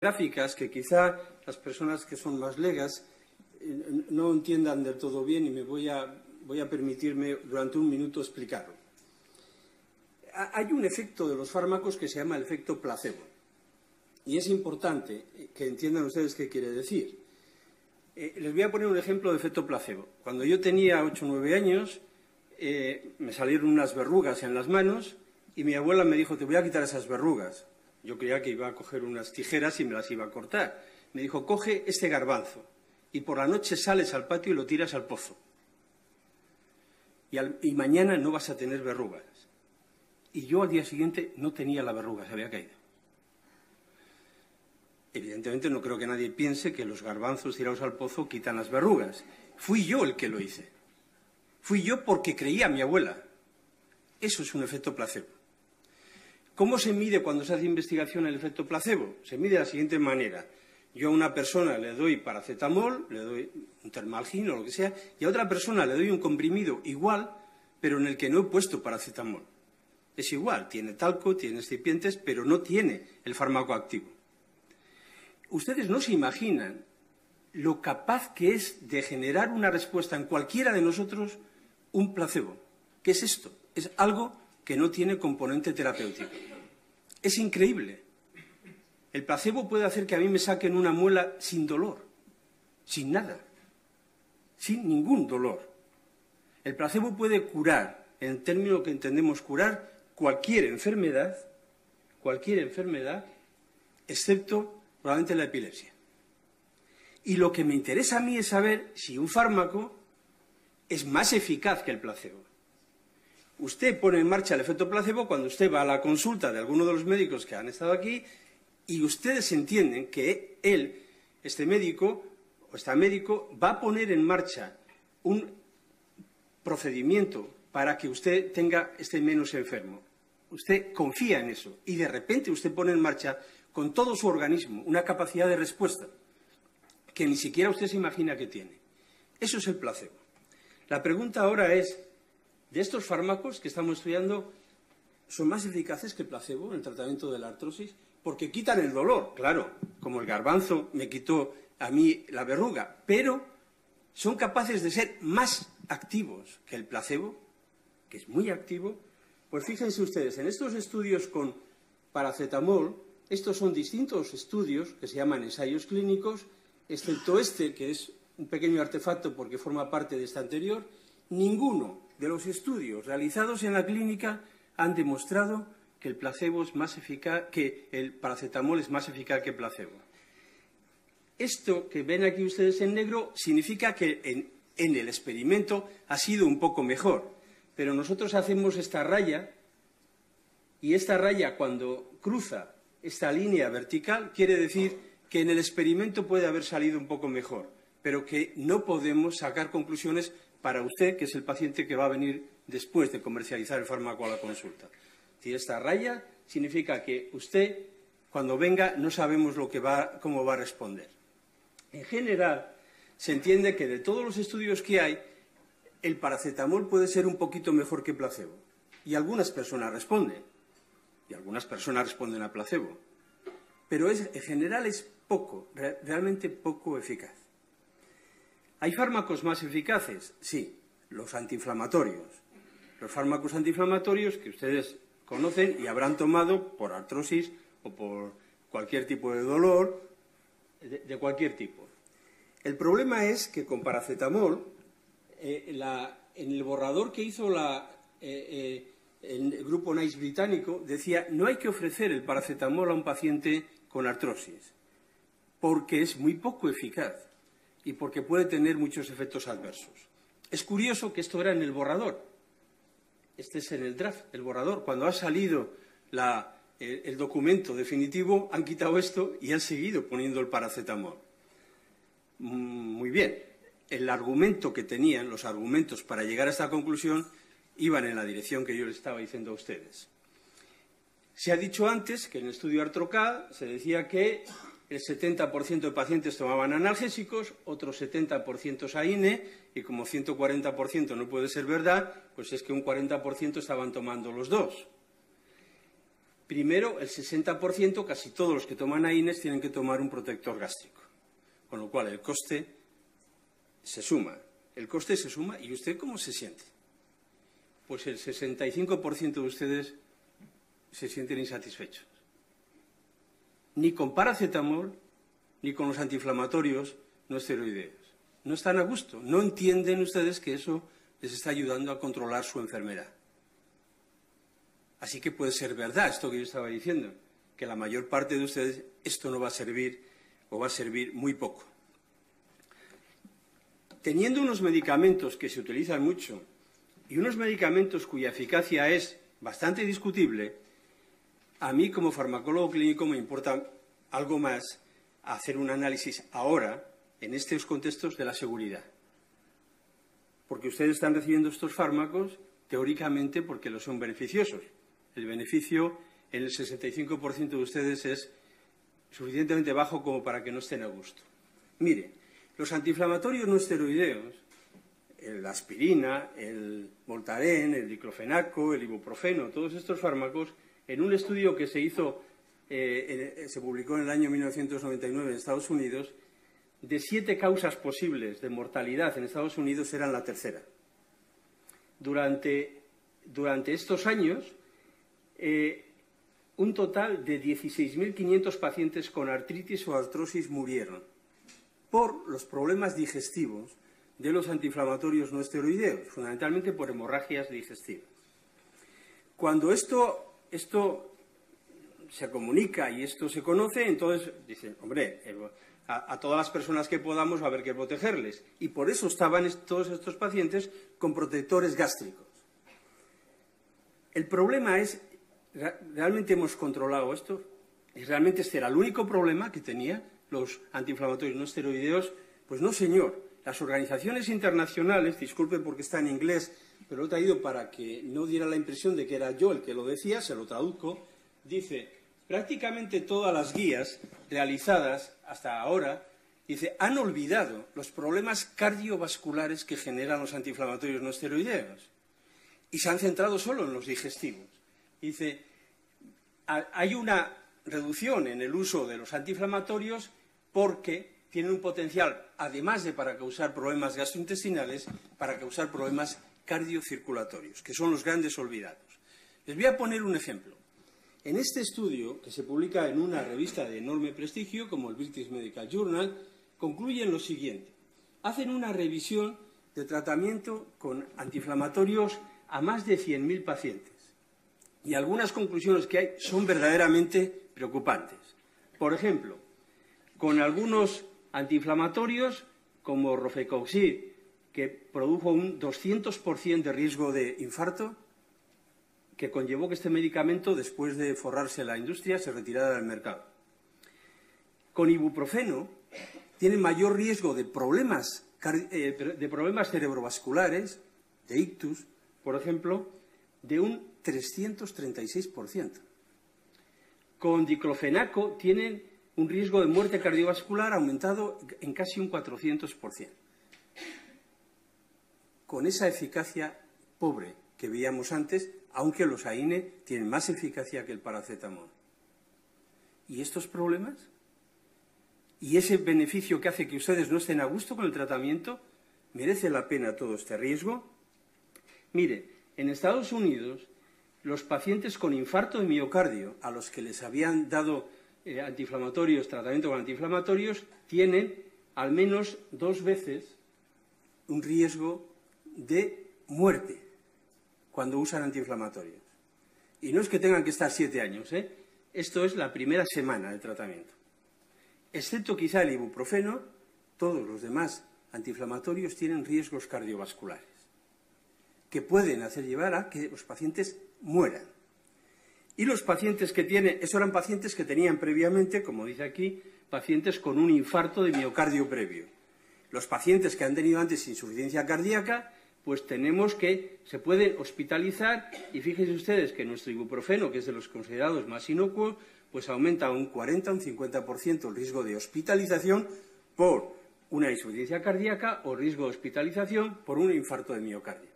gráficas que quizá las personas que son más legas no entiendan del todo bien y me voy a permitirme durante un minuto explicarlo. Hay un efecto de los fármacos que se llama el efecto placebo y es importante que entiendan ustedes qué quiere decir. Les voy a poner un ejemplo de efecto placebo. Cuando yo tenía 8 o 9 años me salieron unas verrugas en las manos y mi abuela me dijo: te voy a quitar esas verrugas. Yo creía que iba a coger unas tijeras y me las iba a cortar. Me dijo: coge este garbanzo y por la noche sales al patio y lo tiras al pozo. Y mañana no vas a tener verrugas. Y yo al día siguiente no tenía la verruga, se había caído. Evidentemente no creo que nadie piense que los garbanzos tirados al pozo quitan las verrugas. Fui yo el que lo hice. Fui yo porque creía a mi abuela. Eso es un efecto placebo. ¿Cómo se mide cuando se hace investigación el efecto placebo? Se mide de la siguiente manera. Yo a una persona le doy paracetamol, le doy un termalgin o lo que sea, y a otra persona le doy un comprimido igual, pero en el que no he puesto paracetamol. Es igual, tiene talco, tiene excipientes, pero no tiene el fármaco activo. Ustedes no se imaginan lo capaz que es de generar una respuesta en cualquiera de nosotros un placebo. ¿Qué es esto? Es algo que no tiene componente terapéutico. Es increíble. El placebo puede hacer que a mí me saquen una muela sin dolor, sin nada, sin ningún dolor. El placebo puede curar, en el término que entendemos curar, cualquier enfermedad, excepto probablemente la epilepsia. Y lo que me interesa a mí es saber si un fármaco es más eficaz que el placebo. Usted pone en marcha el efecto placebo cuando usted va a la consulta de alguno de los médicos que han estado aquí y ustedes entienden que este médico o este médico va a poner en marcha un procedimiento para que usted esté menos enfermo. Usted confía en eso y de repente usted pone en marcha con todo su organismo una capacidad de respuesta que ni siquiera usted se imagina que tiene. Eso es el placebo. La pregunta ahora es: ¿de estos fármacos que estamos estudiando son más eficaces que el placebo en el tratamiento de la artrosis? Porque quitan el dolor, claro, como el garbanzo me quitó a mí la verruga, pero son capaces de ser más activos que el placebo, que es muy activo. Pues fíjense ustedes, en estos estudios con paracetamol, estos son distintos estudios que se llaman ensayos clínicos, excepto este, que es un pequeño artefacto porque forma parte de este anterior. Ninguno de los estudios realizados en la clínica han demostrado que el placebo es más eficaz, que el paracetamol es más eficaz que el placebo. Esto que ven aquí ustedes en negro significa que en el experimento ha sido un poco mejor, pero nosotros hacemos esta raya y esta raya cuando cruza esta línea vertical quiere decir que en el experimento puede haber salido un poco mejor, pero que no podemos sacar conclusiones para usted, que es el paciente que va a venir después de comercializar el fármaco a la consulta. Si esta raya significa que usted, cuando venga, no sabemos cómo va a responder. En general, se entiende que de todos los estudios que hay, el paracetamol puede ser un poquito mejor que placebo. Y algunas personas responden, y algunas personas responden a placebo. Pero en general es poco, realmente poco eficaz. ¿Hay fármacos más eficaces? Sí, los antiinflamatorios. Los fármacos antiinflamatorios que ustedes conocen y habrán tomado por artrosis o por cualquier tipo de dolor, de cualquier tipo. El problema es que con paracetamol, en el borrador que hizo el grupo NICE británico, decía: no hay que ofrecer el paracetamol a un paciente con artrosis, porque es muy poco eficaz y porque puede tener muchos efectos adversos. Es curioso que esto era en el borrador. Este es en el draft, el borrador. Cuando ha salido el documento definitivo, han quitado esto y han seguido poniendo el paracetamol. Muy bien. El argumento que tenían, los argumentos para llegar a esta conclusión, iban en la dirección que yo les estaba diciendo a ustedes. Se ha dicho antes que en el estudio ArtroK se decía que el 70% de pacientes tomaban analgésicos, otros 70% AINE, y como 140% no puede ser verdad, pues es que un 40% estaban tomando los dos. Primero, el 60%, casi todos los que toman AINES tienen que tomar un protector gástrico, con lo cual el coste se suma. El coste se suma y ¿usted cómo se siente? Pues el 65% de ustedes se sienten insatisfechos. Ni con paracetamol, ni con los antiinflamatorios no esteroideos. No están a gusto. No entienden ustedes que eso les está ayudando a controlar su enfermedad. Así que puede ser verdad esto que yo estaba diciendo, que la mayor parte de ustedes esto no va a servir o va a servir muy poco. Teniendo unos medicamentos que se utilizan mucho y unos medicamentos cuya eficacia es bastante discutible, a mí como farmacólogo clínico me importa algo más hacer un análisis ahora, en estos contextos, de la seguridad. Porque ustedes están recibiendo estos fármacos teóricamente porque los son beneficiosos. El beneficio en el 65% de ustedes es suficientemente bajo como para que no estén a gusto. Mire, los antiinflamatorios no esteroideos, la aspirina, el Voltaren, el diclofenaco, el ibuprofeno, todos estos fármacos, en un estudio que se hizo, se publicó en el año 1999 en Estados Unidos, de 7 causas posibles de mortalidad en Estados Unidos eran la tercera. Durante estos años, un total de 16.500 pacientes con artritis o artrosis murieron por los problemas digestivos de los antiinflamatorios no esteroideos, fundamentalmente por hemorragias digestivas. Cuando esto se comunica y esto se conoce, entonces dicen, hombre, a todas las personas que podamos va a haber que protegerles. Y por eso estaban todos estos pacientes con protectores gástricos. El problema es, ¿realmente hemos controlado esto? ¿Y realmente este era el único problema que tenían los antiinflamatorios no esteroideos? Pues no, señor. Las organizaciones internacionales, disculpen porque está en inglés, pero lo he traído para que no diera la impresión de que era yo el que lo decía, se lo traduzco, dice, prácticamente todas las guías realizadas hasta ahora, dice, han olvidado los problemas cardiovasculares que generan los antiinflamatorios no esteroideos y se han centrado solo en los digestivos. Dice, hay una reducción en el uso de los antiinflamatorios porque tienen un potencial, además de para causar problemas gastrointestinales, para causar problemas cardiocirculatorios, que son los grandes olvidados. Les voy a poner un ejemplo. En este estudio, que se publica en una revista de enorme prestigio, como el British Medical Journal, concluyen lo siguiente. Hacen una revisión de tratamiento con antiinflamatorios a más de 100.000 pacientes. Y algunas conclusiones que hay son verdaderamente preocupantes. Por ejemplo, con algunos antiinflamatorios como Rofecoxib, que produjo un 200% de riesgo de infarto, que conllevó que este medicamento, después de forrarse la industria, se retirara del mercado. Con ibuprofeno tiene mayor riesgo de problemas cerebrovasculares, de ictus, por ejemplo, de un 336%. Con diclofenaco tienen un riesgo de muerte cardiovascular aumentado en casi un 400%. Con esa eficacia pobre que veíamos antes, aunque los AINE tienen más eficacia que el paracetamol. ¿Y estos problemas? ¿Y ese beneficio que hace que ustedes no estén a gusto con el tratamiento? ¿Merece la pena todo este riesgo? Mire, en Estados Unidos, los pacientes con infarto de miocardio, a los que les habían dado tratamiento con antiinflamatorios, tienen al menos 2 veces un riesgo de muerte cuando usan antiinflamatorios. Y no es que tengan que estar 7 años, Esto es la primera semana de tratamiento. Excepto quizá el ibuprofeno, todos los demás antiinflamatorios tienen riesgos cardiovasculares que pueden hacer llevar a que los pacientes mueran. Y los pacientes que tienen, esos eran pacientes que tenían previamente, como dice aquí, pacientes con un infarto de miocardio previo. Los pacientes que han tenido antes insuficiencia cardíaca, pues tenemos que se pueden hospitalizar y fíjense ustedes que nuestro ibuprofeno, que es de los considerados más inocuos, pues aumenta un 40 o un 50% el riesgo de hospitalización por una insuficiencia cardíaca o riesgo de hospitalización por un infarto de miocardio.